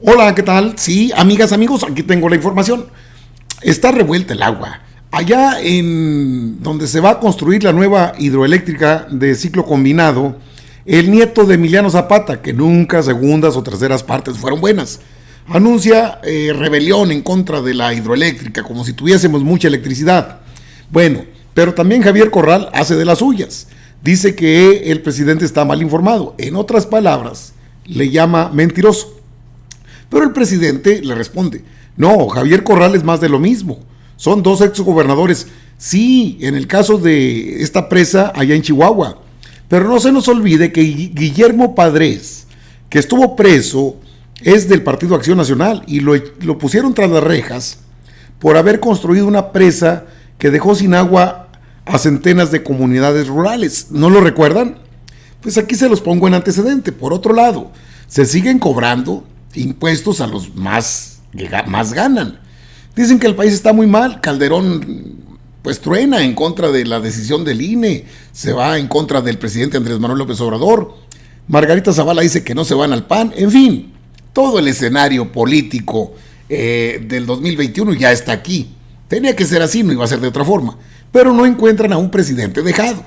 Hola, ¿qué tal? Sí, amigas, amigos, aquí tengo la información. Está revuelta el agua. Allá en donde se va a construir la nueva hidroeléctrica de ciclo combinado, el nieto de Emiliano Zapata, que nunca segundas o terceras partes fueron buenas, anuncia rebelión en contra de la hidroeléctrica, como si tuviésemos mucha electricidad. Bueno, pero también Javier Corral hace de las suyas. Dice que el presidente está mal informado. En otras palabras, le llama mentiroso. Pero el presidente le responde, no, Javier Corral es más de lo mismo. Son dos exgobernadores. Sí, en el caso de esta presa allá en Chihuahua. Pero no se nos olvide que Guillermo Padres, que estuvo preso, es del Partido Acción Nacional y lo pusieron tras las rejas por haber construido una presa que dejó sin agua a centenas de comunidades rurales. ¿No lo recuerdan? Pues aquí se los pongo en antecedente. Por otro lado, se siguen cobrando impuestos a los más ganan. Dicen que el país está muy mal. Calderón pues truena en contra de la decisión del INE, se va en contra del presidente Andrés Manuel López Obrador. Margarita Zavala dice que no se van al PAN. En fin, todo el escenario político del 2021 ya está aquí. Tenía que ser así, no iba a ser de otra forma. Pero no encuentran a un presidente dejado.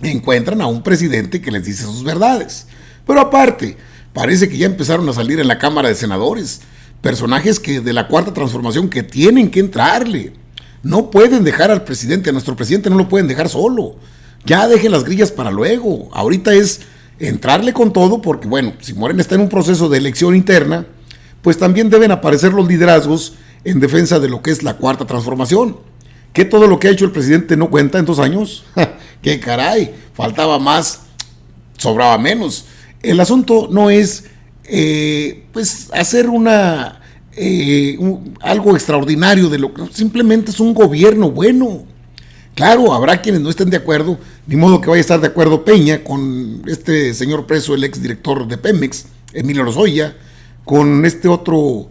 Encuentran a un presidente que les dice sus verdades. Pero aparte, parece que ya empezaron a salir en la Cámara de Senadores personajes que de la Cuarta Transformación que tienen que entrarle. No pueden dejar al presidente, a nuestro presidente no lo pueden dejar solo. Ya dejen las grillas para luego. Ahorita es entrarle con todo porque, bueno, si Morena está en un proceso de elección interna, pues también deben aparecer los liderazgos en defensa de lo que es la Cuarta Transformación. ¿Que todo lo que ha hecho el presidente no cuenta en 2 años? ¡Qué caray! Faltaba más, sobraba menos. El asunto no es pues hacer algo extraordinario de lo que simplemente es un gobierno bueno. Claro, habrá quienes no estén de acuerdo, ni modo que vaya a estar de acuerdo Peña con este señor preso, el exdirector de Pemex, Emilio Lozoya, con este otro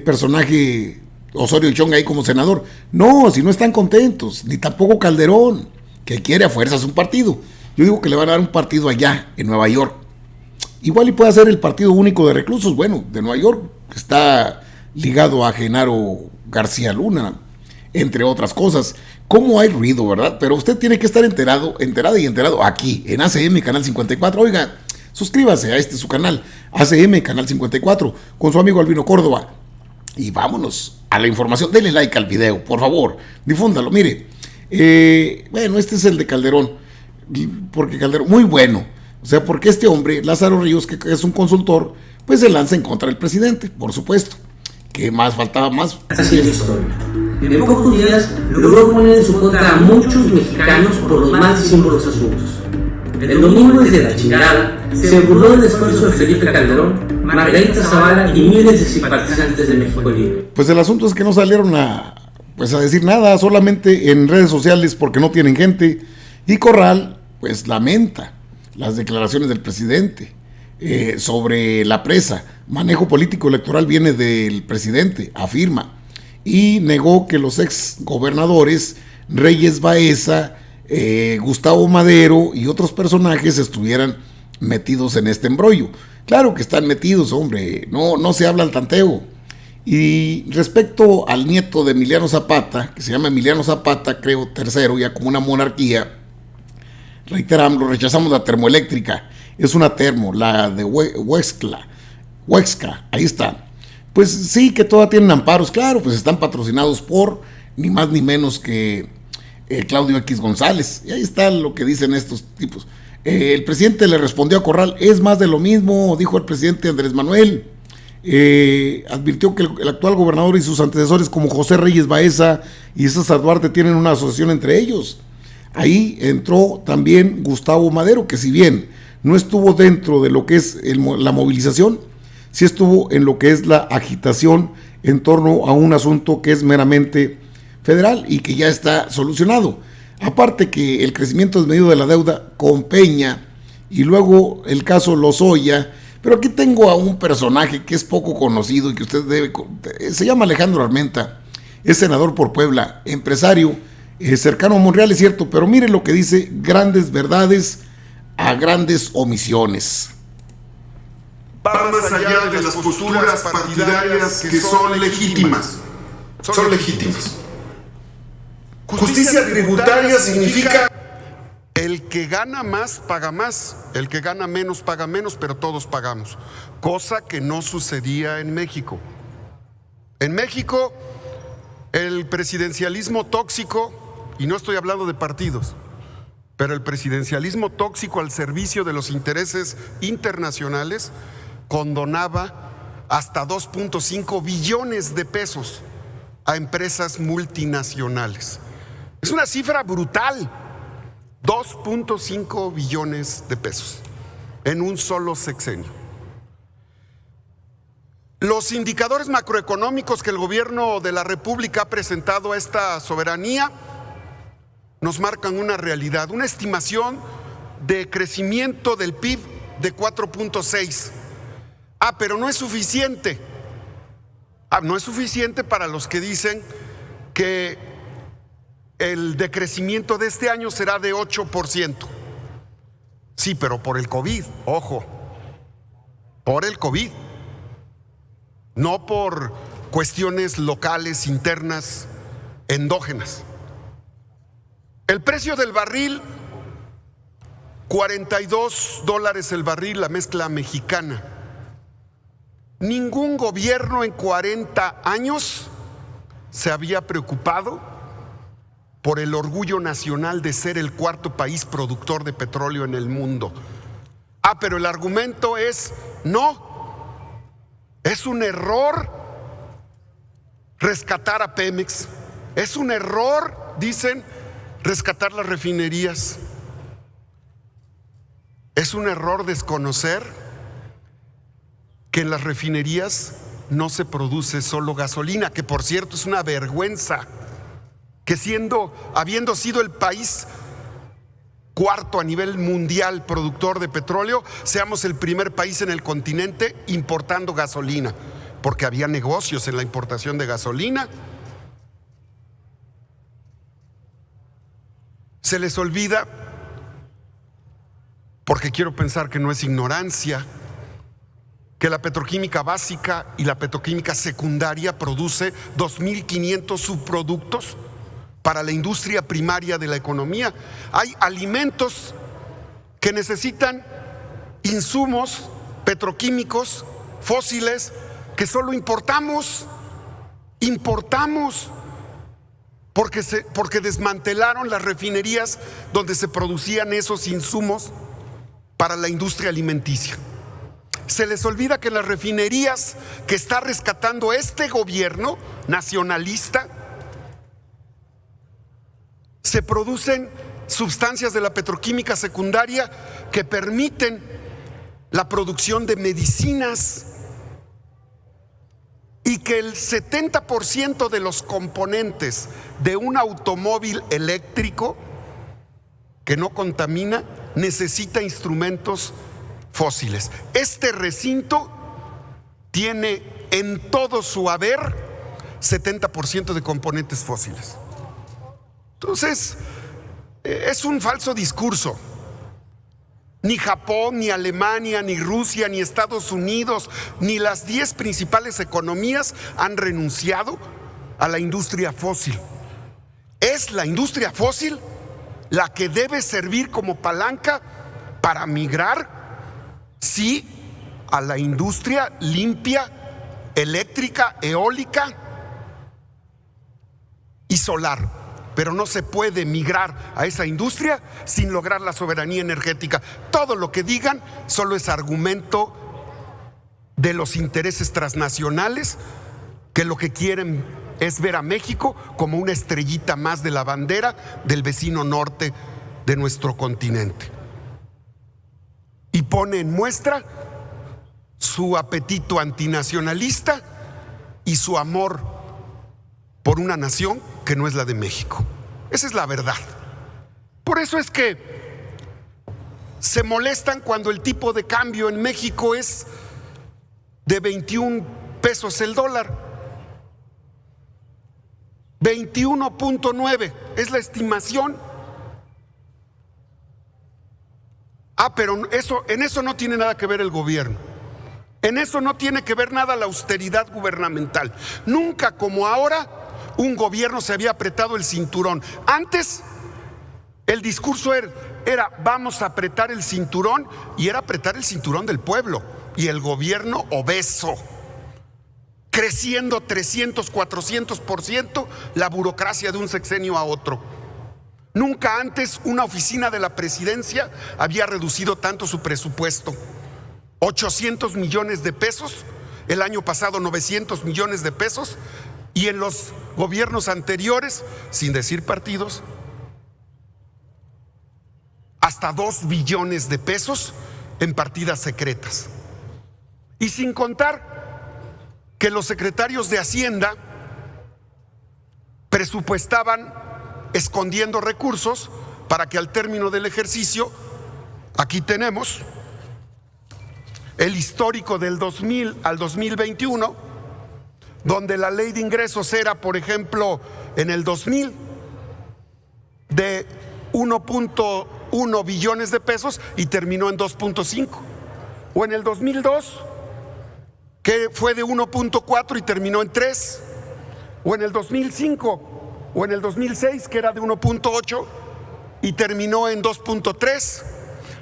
personaje, Osorio Chong, ahí como senador. No, si no están contentos, ni tampoco Calderón, que quiere a fuerzas un partido. Yo digo que le van a dar un partido allá, en Nueva York. Igual y puede ser el partido único de reclusos, bueno, de Nueva York, que está ligado a Genaro García Luna, entre otras cosas. ¿Cómo hay ruido, verdad? Pero usted tiene que estar enterada y enterado aquí, en ACM Canal 54. Oiga, suscríbase a su canal, ACM Canal 54, con su amigo Albino Córdoba. Y vámonos a la información. Denle like al video, por favor, difúndalo. Mire, bueno, este es el de Calderón, porque Calderón, muy bueno. O sea, porque este hombre, Lázaro Ríos, que es un consultor, pues se lanza en contra del presidente, por supuesto. ¿Qué más faltaba más? Así es la historia. En pocos días logró poner en su contra a muchos mexicanos por los más disímbolos asuntos. El domingo, desde la chingada, se burló del esfuerzo de Felipe Calderón, Margarita Zavala y miles de simpatizantes de México Libre. Pues el asunto es que no salieron a decir nada, solamente en redes sociales porque no tienen gente. Y Corral, pues lamenta las declaraciones del presidente sobre la presa. Manejo político electoral viene del presidente, afirma, y negó que los ex gobernadores Reyes Baeza, Gustavo Madero y otros personajes estuvieran metidos en este embrollo. Claro que están metidos, hombre, no se habla al tanteo. Y respecto al nieto de Emiliano Zapata, que se llama Emiliano Zapata, creo, tercero, ya como una monarquía, reiteramos, rechazamos la termoeléctrica. Es una termo, la de Huexca, ahí está. Pues sí, que todas tienen amparos, claro, pues están patrocinados por ni más ni menos que Claudio X González. Y ahí está lo que dicen estos tipos. El presidente le respondió a Corral, es más de lo mismo, dijo el presidente Andrés Manuel. Advirtió que el actual gobernador y sus antecesores como José Reyes Baeza y César Duarte tienen una asociación entre ellos. Ahí entró también Gustavo Madero, que si bien no estuvo dentro de lo que es la movilización, sí estuvo en lo que es la agitación en torno a un asunto que es meramente federal y que ya está solucionado. Aparte que el crecimiento desmedido de la deuda con Peña y luego el caso Lozoya. Pero aquí tengo a un personaje que es poco conocido y que usted se llama Alejandro Armenta, es senador por Puebla, empresario, cercano a Monreal, es cierto, pero mire lo que dice: grandes verdades a grandes omisiones. va más allá de las posturas partidarias que son legítimas. Son legítimas. Justicia tributaria significa el que gana más paga más, el que gana menos paga menos, pero todos pagamos. Cosa que no sucedía en México. En México, el presidencialismo tóxico, y no estoy hablando de partidos, pero el presidencialismo tóxico al servicio de los intereses internacionales condonaba hasta 2.5 billones de pesos a empresas multinacionales. Es una cifra brutal, 2.5 billones de pesos en un solo sexenio. Los indicadores macroeconómicos que el gobierno de la República ha presentado a esta soberanía nos marcan una realidad, una estimación de crecimiento del PIB de 4.6. Pero no es suficiente. No es suficiente para los que dicen que el decrecimiento de este año será de 8%. Sí, pero por el COVID, ojo, por el COVID, no por cuestiones locales, internas, endógenas. El precio del barril, $42 el barril, la mezcla mexicana. Ningún gobierno en 40 años se había preocupado por el orgullo nacional de ser el cuarto país productor de petróleo en el mundo. Pero el argumento es no, es un error rescatar a Pemex, es un error, dicen, rescatar las refinerías. Es un error desconocer que en las refinerías no se produce solo gasolina, que por cierto es una vergüenza que habiendo sido el país cuarto a nivel mundial productor de petróleo, seamos el primer país en el continente importando gasolina, porque había negocios en la importación de gasolina. Se les olvida, porque quiero pensar que no es ignorancia, que la petroquímica básica y la petroquímica secundaria produce 2.500 subproductos para la industria primaria de la economía. Hay alimentos que necesitan insumos petroquímicos fósiles que solo importamos porque desmantelaron las refinerías donde se producían esos insumos para la industria alimenticia. Se les olvida que las refinerías que está rescatando este gobierno nacionalista se producen sustancias de la petroquímica secundaria que permiten la producción de medicinas, y que el 70% de los componentes de un automóvil eléctrico que no contamina necesita instrumentos fósiles. Este recinto tiene en todo su haber 70% de componentes fósiles. Entonces, es un falso discurso. Ni Japón, ni Alemania, ni Rusia, ni Estados Unidos, ni las 10 principales economías han renunciado a la industria fósil. Es la industria fósil la que debe servir como palanca para migrar, sí, a la industria limpia, eléctrica, eólica y solar. Pero no se puede migrar a esa industria sin lograr la soberanía energética. Todo lo que digan solo es argumento de los intereses transnacionales que lo que quieren es ver a México como una estrellita más de la bandera del vecino norte de nuestro continente. Y pone en muestra su apetito antinacionalista y su amor por una nación que no es la de México. Esa es la verdad. Por eso es que se molestan cuando el tipo de cambio en México es de 21 pesos el dólar. 21.9 es la estimación. Pero en eso no tiene nada que ver el gobierno. En eso no tiene que ver nada la austeridad gubernamental. Nunca como ahora un gobierno se había apretado el cinturón. Antes el discurso era vamos a apretar el cinturón, y era apretar el cinturón del pueblo, y el gobierno obeso, creciendo 300, 400% la burocracia de un sexenio a otro. Nunca antes una oficina de la presidencia había reducido tanto su presupuesto. 800 millones de pesos, el año pasado 900 millones de pesos, y en los gobiernos anteriores, sin decir partidos, hasta 2 billones de pesos en partidas secretas. Y sin contar que los secretarios de Hacienda presupuestaban escondiendo recursos para que al término del ejercicio, aquí tenemos el histórico del 2000 al 2021, donde la ley de ingresos era, por ejemplo, en el 2000 de 1.1 billones de pesos y terminó en 2.5, o en el 2002 que fue de 1.4 y terminó en 3, o en el 2005 o en el 2006 que era de 1.8 y terminó en 2.3.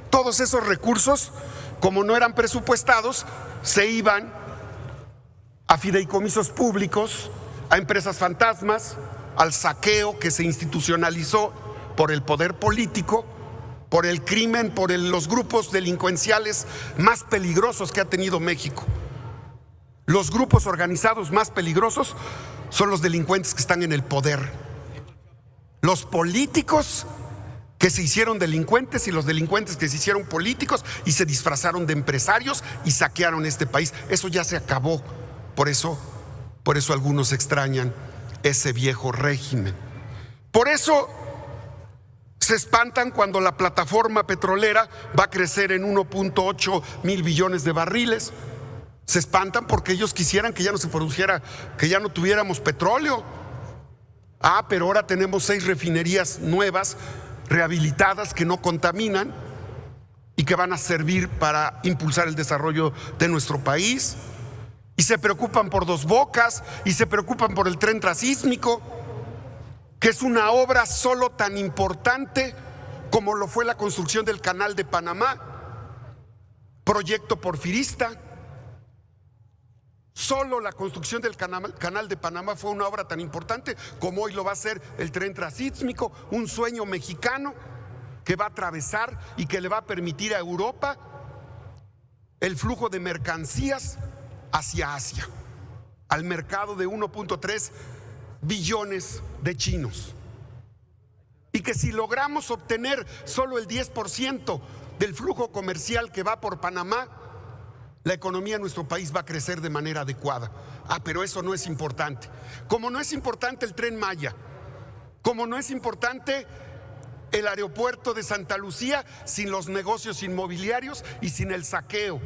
Todos esos recursos, como no eran presupuestados, se iban a fideicomisos públicos, a empresas fantasmas, al saqueo que se institucionalizó por el poder político, por el crimen, por los grupos delincuenciales más peligrosos que ha tenido México. Los grupos organizados más peligrosos son los delincuentes que están en el poder. Los políticos que se hicieron delincuentes y los delincuentes que se hicieron políticos y se disfrazaron de empresarios y saquearon este país. Eso ya se acabó. Por eso algunos extrañan ese viejo régimen. Por eso se espantan cuando la plataforma petrolera va a crecer en 1.8 mil billones de barriles. Se espantan porque ellos quisieran que ya no se produjera, que ya no tuviéramos petróleo. Pero ahora tenemos 6 refinerías nuevas, rehabilitadas, que no contaminan y que van a servir para impulsar el desarrollo de nuestro país. Y se preocupan por Dos Bocas y se preocupan por el tren transísmico, que es una obra solo tan importante como lo fue la construcción del Canal de Panamá, proyecto porfirista. Solo la construcción del Canal de Panamá fue una obra tan importante como hoy lo va a ser el tren transísmico, un sueño mexicano que va a atravesar y que le va a permitir a Europa el flujo de mercancías hacia Asia, al mercado de 1.3 billones de chinos. Y que si logramos obtener solo el 10% del flujo comercial que va por Panamá, la economía de nuestro país va a crecer de manera adecuada. Pero eso no es importante. Como no es importante el Tren Maya, como no es importante el aeropuerto de Santa Lucía sin los negocios inmobiliarios y sin el saqueo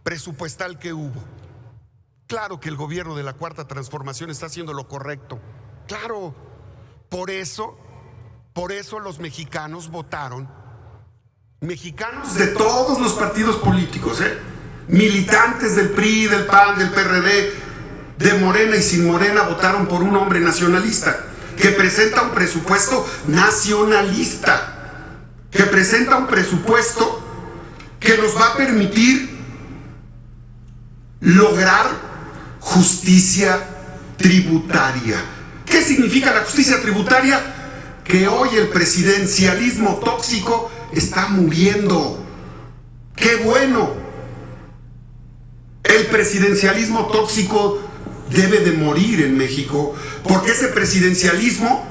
presupuestal que hubo. Claro que el gobierno de la Cuarta Transformación está haciendo lo correcto. Claro, por eso los mexicanos votaron. Mexicanos de todos los partidos políticos, militantes del PRI, del PAN, del PRD, de Morena y sin Morena, votaron por un hombre nacionalista que presenta un presupuesto nacionalista, que presenta un presupuesto que nos va a permitir lograr justicia tributaria. ¿Qué significa la justicia tributaria? Que hoy el presidencialismo tóxico está muriendo. ¡Qué bueno! El presidencialismo tóxico debe de morir en México, porque ese presidencialismo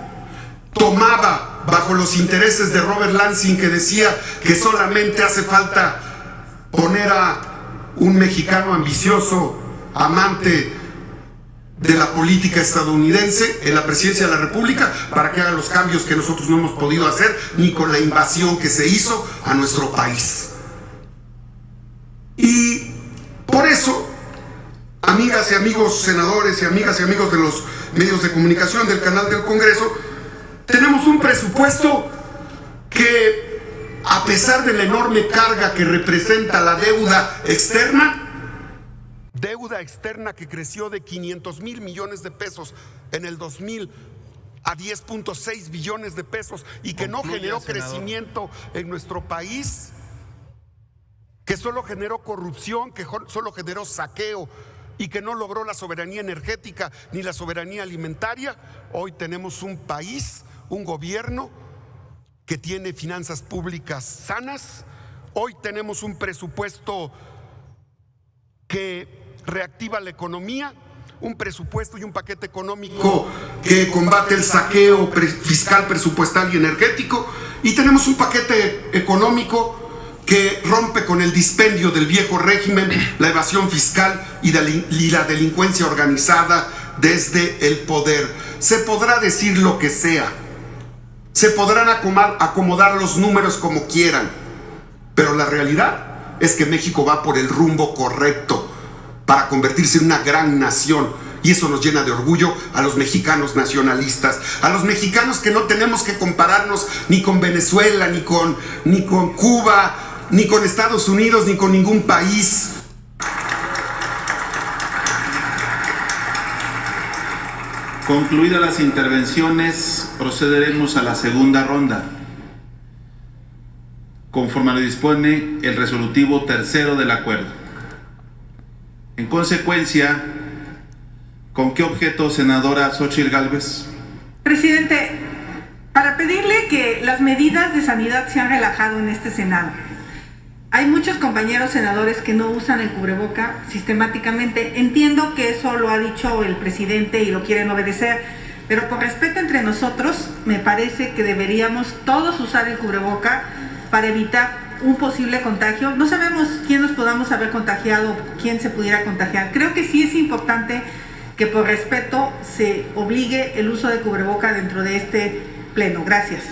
tomaba bajo los intereses de Robert Lansing, que decía que solamente hace falta poner a un mexicano ambicioso, amante de la política estadounidense en la presidencia de la República para que haga los cambios que nosotros no hemos podido hacer ni con la invasión que se hizo a nuestro país. Y por eso, amigas y amigos senadores y amigas y amigos de los medios de comunicación del canal del Congreso, tenemos un presupuesto que, a pesar de la enorme carga que representa la deuda externa, deuda externa que creció de 500,000 millones de pesos en el 2000 a 10.6 billones de pesos y que no generó crecimiento en nuestro país, que solo generó corrupción, que solo generó saqueo y que no logró la soberanía energética ni la soberanía alimentaria. Hoy tenemos un país, un gobierno que tiene finanzas públicas sanas. Hoy tenemos un presupuesto que reactiva la economía, un presupuesto y un paquete económico que combate el saqueo fiscal, presupuestal y energético, y tenemos un paquete económico que rompe con el dispendio del viejo régimen, la evasión fiscal y la delincuencia organizada desde el poder. Se podrá decir lo que sea, se podrán acomodar los números como quieran, pero la realidad es que México va por el rumbo correcto para convertirse en una gran nación, y eso nos llena de orgullo a los mexicanos nacionalistas, a los mexicanos que no tenemos que compararnos ni con Venezuela, ni con Cuba, ni con Estados Unidos, ni con ningún país. Concluidas las intervenciones, procederemos a la segunda ronda, conforme lo dispone el resolutivo tercero del acuerdo. En consecuencia, ¿con qué objeto, senadora Xóchitl Gálvez? Presidente, para pedirle que las medidas de sanidad se han relajado en este Senado. Hay muchos compañeros senadores que no usan el cubreboca sistemáticamente. Entiendo que eso lo ha dicho el presidente y lo quieren obedecer, pero por respeto entre nosotros, me parece que deberíamos todos usar el cubreboca para evitar un posible contagio. No sabemos quién nos podamos haber contagiado, quién se pudiera contagiar. Creo que sí es importante que por respeto se obligue el uso de cubreboca dentro de este pleno. Gracias.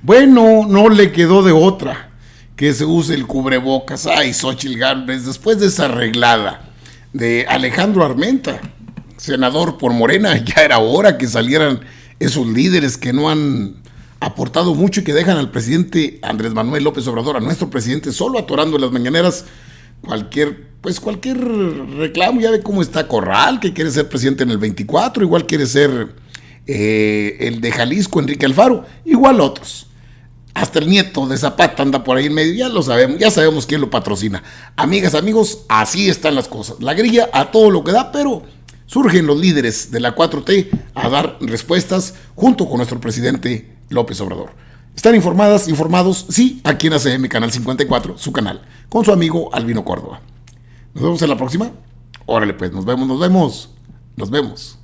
Bueno, no le quedó de otra que se use el cubrebocas. Ay, Xóchitl Gálvez, después de esa arreglada de Alejandro Armenta, senador por Morena, ya era hora que salieran esos líderes que no han aportado mucho y que dejan al presidente Andrés Manuel López Obrador, a nuestro presidente, solo atorando en las mañaneras cualquier reclamo. Ya ve cómo está Corral, que quiere ser presidente en el 24, igual quiere ser el de Jalisco, Enrique Alfaro, igual otros. Hasta el nieto de Zapata anda por ahí en medio, ya sabemos quién lo patrocina. Amigas, amigos, así están las cosas. La grilla a todo lo que da, pero surgen los líderes de la 4T a dar respuestas junto con nuestro presidente López Obrador. Están informados, sí, aquí en ACM Canal 54, su canal, con su amigo Albino Córdoba. Nos vemos en la próxima. Órale pues, nos vemos.